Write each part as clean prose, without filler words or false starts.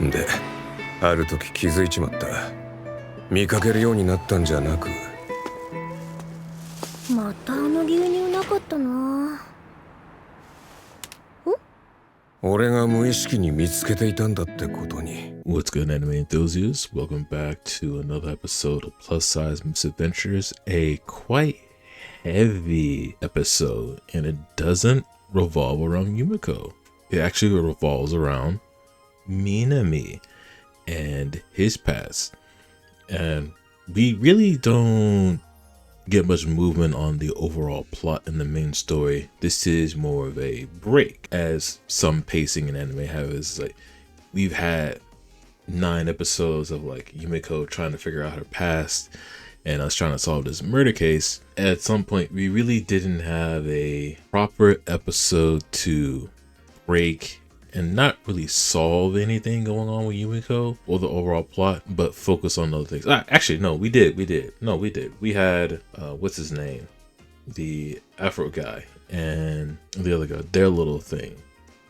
で、ある時気づいちまった。見かけるようになったんじゃなく。またあの牛乳なかったな。俺が無意識に見つけていたんだってことに。 What's good, anime enthusiasts? Welcome back to another episode of Plus Size Misadventures, a quite heavy episode, and it doesn't revolve around Yumiko. It actually revolves around Minami and his past. And we really don't get much movement on the overall plot in the main story. This is more of a break, as some pacing in anime have. Is like we've had 9 episodes of like Yumiko trying to figure out her past and us trying to solve this murder case. At some point we really didn't have a proper episode to break and not really solve anything going on with Yumiko or the overall plot, but focus on other things. Actually, no, we did. We had, what's his name? The Afro guy and the other guy, their little thing.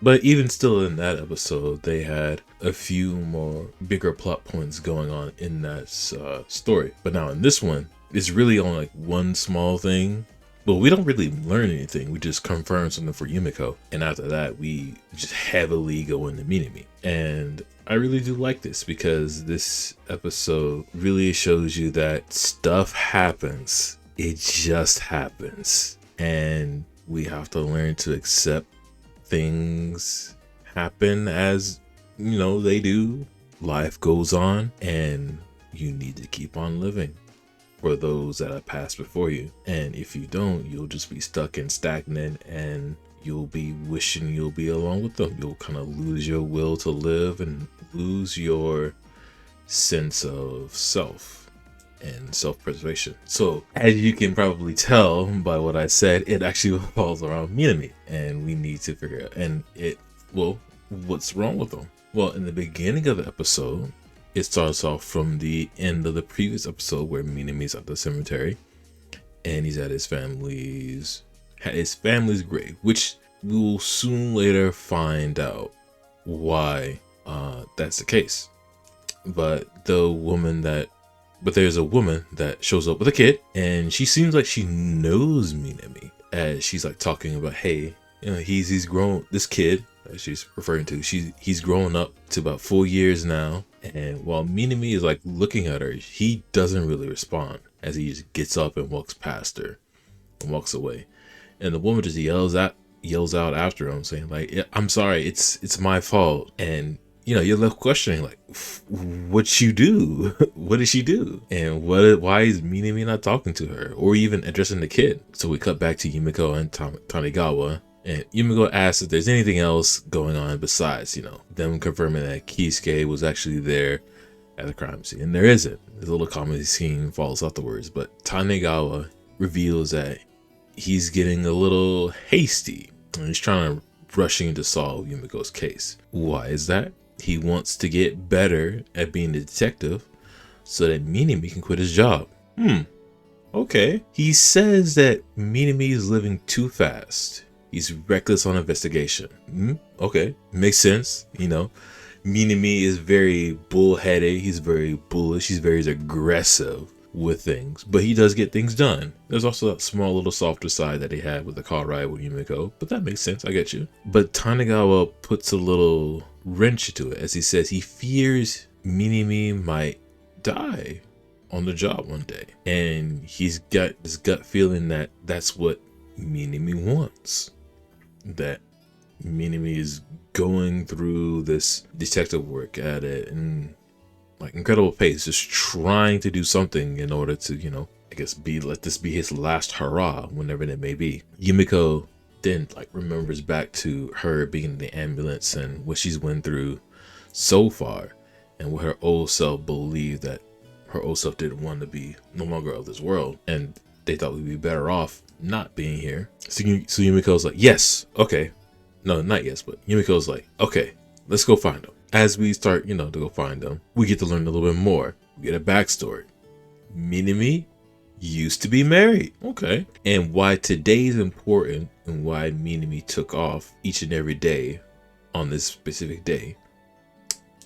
But even still in that episode, they had a few more bigger plot points going on in that story. But now in this one, it's really only like one small thing. Well, we don't really learn anything. We just confirm something for Yumiko. And after that, we just heavily go into Minami. And I really do like this because this episode really shows you that stuff happens. It just happens. And we have to learn to accept things happen as, you know, they do. Life goes on and you need to keep on living for those that have passed before you. And if you don't, you'll just be stuck and stagnant and you'll be wishing you'll be along with them. You'll kind of lose your will to live and lose your sense of self and self-preservation. So as you can probably tell by what I said, it actually revolves around Minami, and we need to figure out what's wrong with them. Well, in the beginning of the episode, it starts off from the end of the previous episode where Minami's at the cemetery and he's at his family's grave, which we will soon later find out why that's the case. But there's a woman that shows up with a kid, and she seems like she knows Minami, as she's like talking about, hey, you know, he's grown, this kid that she's referring to, he's grown up to about 4 years now. And while Minami is like looking at her, he doesn't really respond, as he just gets up and walks past her and walks away. And the woman just yells out after him, saying like, yeah, I'm sorry, it's my fault. And you know, you're left questioning like, what'd you do? What did she do? And why is Minami not talking to her or even addressing the kid? So we cut back to Yumiko and Tanigawa. And Yumiko asks if there's anything else going on besides, you know, them confirming that Kisuke was actually there at the crime scene. And there isn't. There's a little comedy scene follows afterwards. But Tanigawa reveals that he's getting a little hasty and he's rushing to solve Yumiko's case. Why is that? He wants to get better at being a detective so that Minami can quit his job. Okay. He says that Minami is living too fast. He's reckless on investigation. Okay, makes sense. You know, Minami is very bullheaded. He's very bullish. He's very aggressive with things, but he does get things done. There's also that small little softer side that he had with the car ride with Yumiko, but that makes sense. I get you. But Tanigawa puts a little wrench into it, as he says he fears Minami might die on the job one day, and he's got this gut feeling that that's what Minami wants. That Minami is going through this detective work at it and like incredible pace, just trying to do something in order to, you know, I guess let this be his last hurrah, whenever it may be. Yumiko then like remembers back to her being in the ambulance and what she's went through so far, and what her old self believed that her old self didn't want to be no longer of this world, and they thought we'd be better off not being here. So Yumiko's like, yes, okay. No, not yes, but Yumiko's like, okay, let's go find them. As we start, you know, to go find them, we get to learn a little bit more. We get a backstory. Minami used to be married. Okay. And why today is important and why Minami took off each and every day on this specific day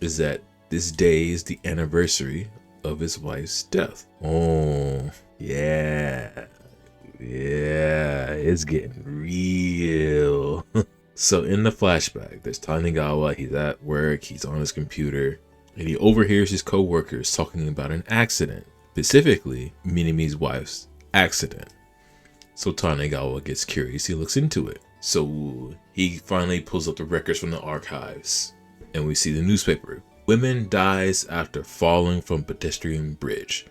is that this day is the anniversary of his wife's death. Oh, yeah. Yeah, it's getting real. So in the flashback, there's Tanigawa. He's at work, he's on his computer, and he overhears his co-workers talking about an accident, specifically Minami's wife's accident. So Tanigawa gets curious, he looks into it. So he finally pulls up the records from the archives, and we see the newspaper. Woman dies after falling from pedestrian bridge.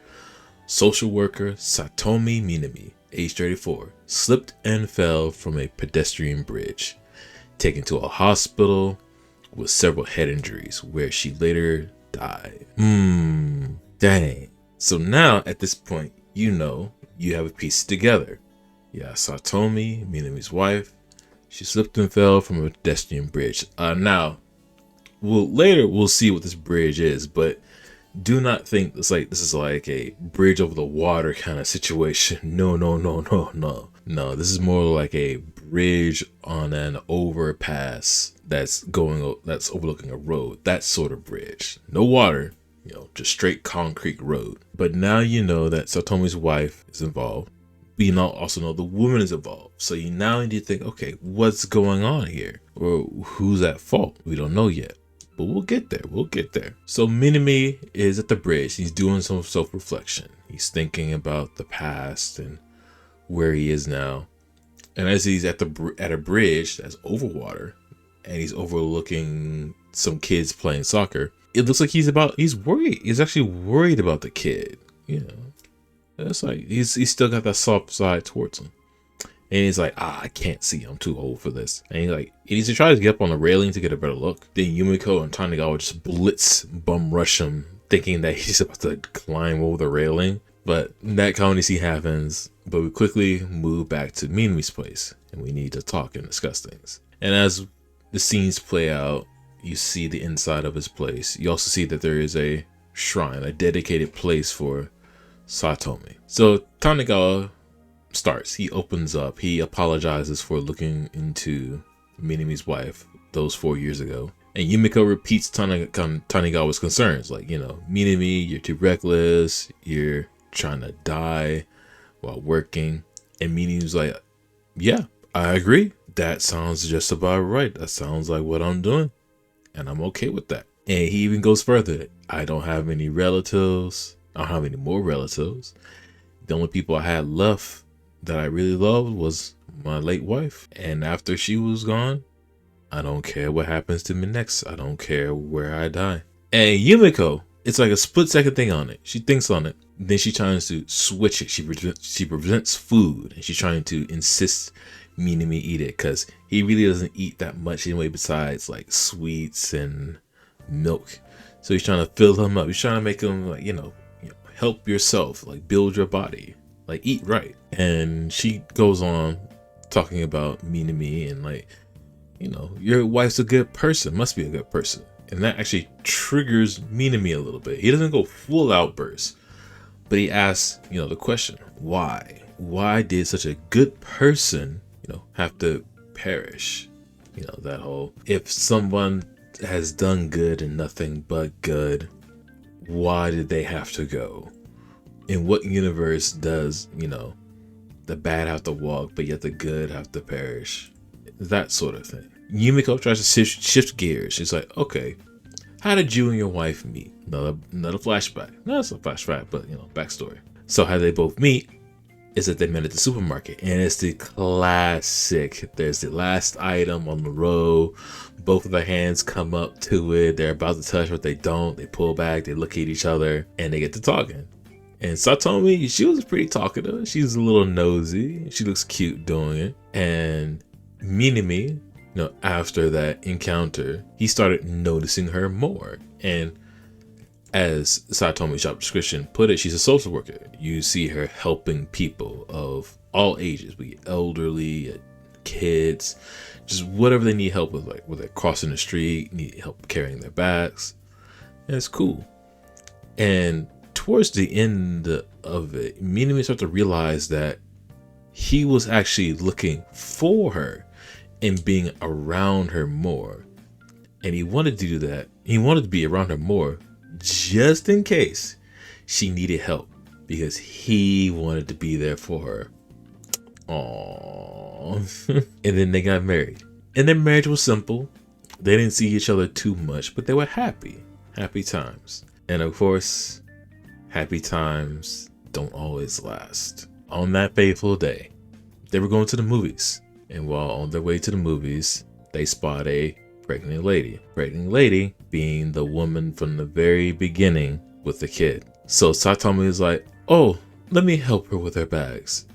Social worker Satomi Minami, age 34, slipped and fell from a pedestrian bridge, taken to a hospital with several head injuries, where she later died. Dang. So now at this point, you know, you have a piece together. Yeah, Satomi, Minami's wife, she slipped and fell from a pedestrian bridge. Now, we'll see what this bridge is, but do not think this is like a bridge over the water kind of situation. No. No, this is more like a bridge on an overpass that's overlooking a road. That sort of bridge. No water, just straight concrete road. But now you know that Satomi's wife is involved. But you now also know the woman is involved. So you now need to think, okay, what's going on here? Or who's at fault? We don't know yet. But we'll get there. So Minami is at the bridge. He's doing some self-reflection. He's thinking about the past and where he is now. And as he's at a bridge that's over water, and he's overlooking some kids playing soccer, it looks like he's worried. He's actually worried about the kid. It's like he's still got that soft side towards him. And he's like, I can't see. I'm too old for this. And he tries to get up on the railing to get a better look. Then Yumiko and Tanigawa just bum rush him, thinking that he's about to climb over the railing. But that comedy scene happens. But we quickly move back to Minami's place, and we need to talk and discuss things. And as the scenes play out, you see the inside of his place. You also see that there is a shrine, a dedicated place for Satomi. So Tanigawa starts. He opens up. He apologizes for looking into Minami's wife those 4 years ago. And Yumiko repeats Tanigawa's concerns. Like, Minami, you're too reckless. You're trying to die while working. And Minami's like, yeah, I agree. That sounds just about right. That sounds like what I'm doing. And I'm okay with that. And he even goes further. I don't have any relatives. I don't have any more relatives. The only people I had left that I really loved was my late wife. And after she was gone, I don't care what happens to me next. I don't care where I die. And Yumiko, it's like a split-second thing on it. She thinks on it. Then she tries to switch it. She presents food. And she's trying to insist Minami eat it. Because he really doesn't eat that much anyway besides like sweets and milk. So he's trying to fill him up. He's trying to make him help yourself. Like build your body. Like eat right. And she goes on talking about Minami and your wife's a good person, must be a good person. And that actually triggers Minami a little bit. He doesn't go full outburst, but he asks, the question, why? Why did such a good person, have to perish? That whole, if someone has done good and nothing but good, why did they have to go? In what universe does, the bad have to walk, but yet the good have to perish? That sort of thing. Yumiko tries to shift gears. She's like, okay, how did you and your wife meet? Another flashback. No, it's a flashback, but backstory. So how they both meet is that they met at the supermarket, and it's the classic. There's the last item on the row. Both of their hands come up to it. They're about to touch, but they don't. They pull back. They look at each other, and they get to talking. And Satomi, she was pretty talkative. She's a little nosy. She looks cute doing it. And Minami, after that encounter, he started noticing her more. And as Satomi's job description put it, she's a social worker. You see her helping people of all ages, be it elderly, kids, just whatever they need help with, like whether they're crossing the street, need help carrying their bags. And it's cool. And towards the end of it, Minami started to realize that he was actually looking for her and being around her more. And he wanted to do that. He wanted to be around her more just in case she needed help because he wanted to be there for her. Aww. And then they got married. And their marriage was simple. They didn't see each other too much, but they were happy. Happy times. And of course, happy times don't always last. On that fateful day, they were going to the movies. And while on their way to the movies, they spot a pregnant lady. Pregnant lady being the woman from the very beginning with the kid. So Satomi is like, oh, let me help her with her bags.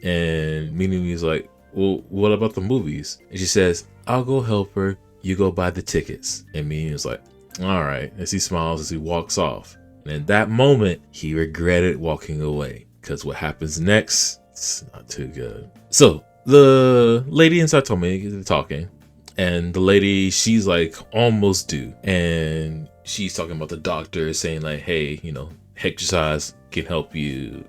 And Minami is like, well, what about the movies? And she says, I'll go help her. You go buy the tickets. And Minami is like, all right. As he smiles as he walks off. And in that moment, he regretted walking away. Because what happens next, it's not too good. So the lady and Satomi are talking. And the lady, she's like almost due. And she's talking about the doctor saying like, hey, exercise can help you,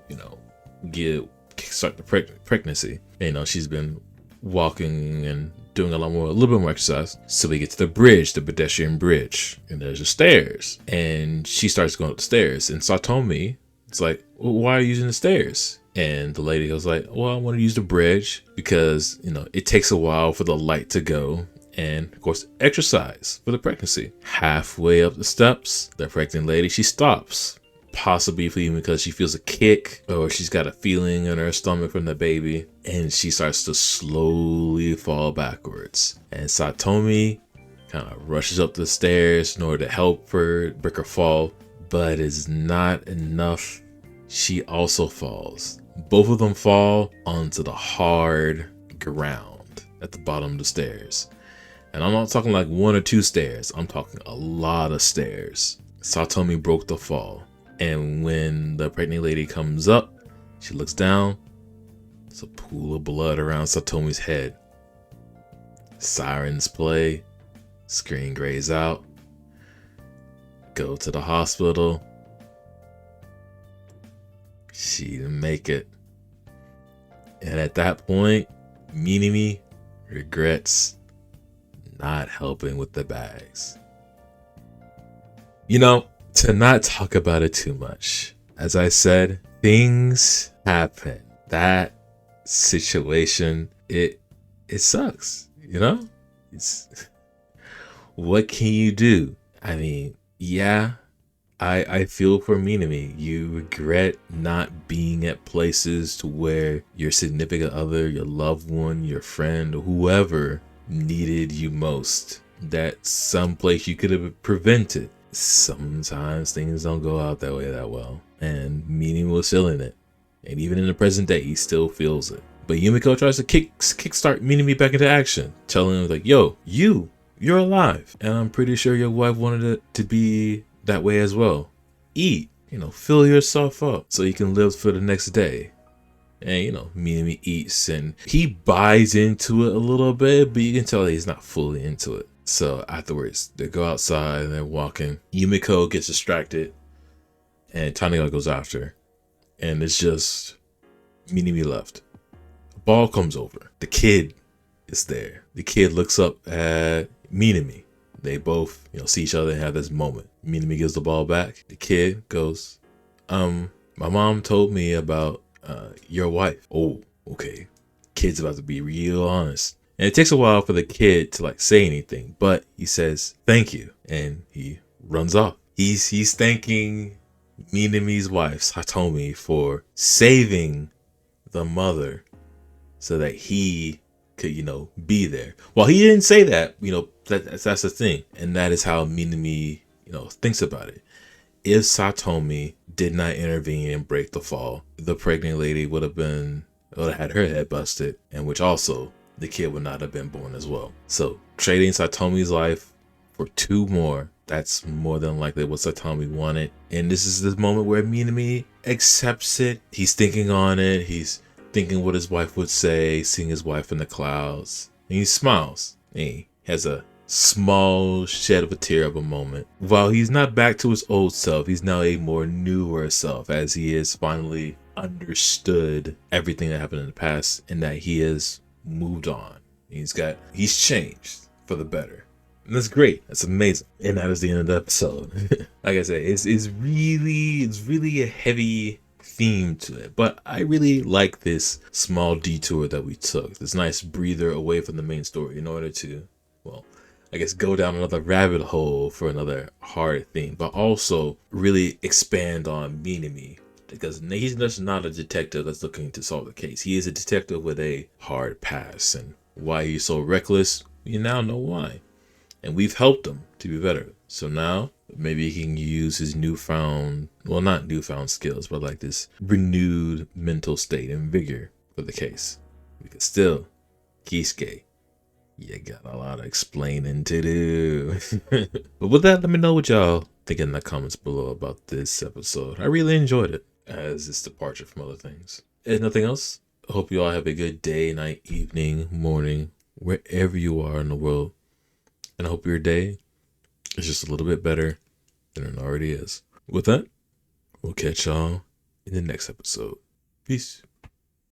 kickstart the pregnancy. And, she's been walking and doing a little bit more exercise. So we get to the bridge, the pedestrian bridge. And there's the stairs. And she starts going up the stairs. And Satomi, it's like, well, why are you using the stairs? And the lady was like, well, I want to use the bridge because, it takes a while for the light to go. And of course, exercise for the pregnancy. Halfway up the steps, the pregnant lady, she stops. Possibly even because she feels a kick or she's got a feeling in her stomach from the baby. And she starts to slowly fall backwards. And Satomi kind of rushes up the stairs in order to help her break her fall. But it's not enough. She also falls. Both of them fall onto the hard ground at the bottom of the stairs. And I'm not talking like one or two stairs. I'm talking a lot of stairs. Satomi broke the fall. And when the pregnant lady comes up, she looks down. There's a pool of blood around Satomi's head. Sirens play. Screen grays out. Go to the hospital. She didn't make it. And at that point, Minami regrets not helping with the bags. To not talk about it too much. As I said, things happen. That situation, it sucks, It's what can you do? I mean, yeah, I feel for Minami. You regret not being at places to where your significant other, your loved one, your friend, or whoever needed you most. That someplace you could have prevented. Sometimes things don't go out that way that well. And Minami was feeling it. And even in the present day, he still feels it. But Yumiko tries to kickstart Minami back into action. Telling him like, yo, you're alive. And I'm pretty sure your wife wanted it to be that way as well. Eat, fill yourself up so you can live for the next day. And, Minami eats and he buys into it a little bit, but you can tell that he's not fully into it. So afterwards, they go outside and they're walking. Yumiko gets distracted and Tanega goes after her. And it's just Minami left. A ball comes over. The kid is there. The kid looks up at Minami. They both, see each other and have this moment. Minami gives the ball back. The kid goes, my mom told me about your wife. Oh, okay. Kid's about to be real honest. And it takes a while for the kid to say anything, but he says, thank you. And he runs off. He's thanking Minami's wife, Satomi, for saving the mother so that he could, be there. Well, he didn't say that, that's the thing. And that is how Minami, thinks about it. If Satomi did not intervene and break the fall, the pregnant lady would have had her head busted, and which also the kid would not have been born as well. So trading Satomi's life for two more, that's more than likely what Satomi wanted. And this is the moment where Minami accepts it. He's thinking on it. He's thinking what his wife would say, seeing his wife in the clouds. And he smiles. And he has a small shed of a tear of a moment. While he's not back to his old self, he's now a more newer self, as he has finally understood everything that happened in the past and that he has moved on. He's changed for the better. And that's great. That's amazing. And that is the end of the episode. Like I said, it's really a heavy theme to it. But I really like this small detour that we took. This nice breather away from the main story in order to, well, I guess go down another rabbit hole for another hard theme, but also really expand on Minami. Because he's just not a detective that's looking to solve the case. He is a detective with a hard past, and why he's so reckless, you now know why. And we've helped him to be better. So now maybe he can use his newfound, well, not newfound skills, but like this renewed mental state and vigor for the case. Because still, Kisuke, you got a lot of explaining to do. But with that, let me know what y'all think in the comments below about this episode. I really enjoyed it as this departure from other things. If nothing else, I hope you all have a good day, night, evening, morning, wherever you are in the world. And I hope your day is just a little bit better than it already is. With that, we'll catch y'all in the next episode. Peace.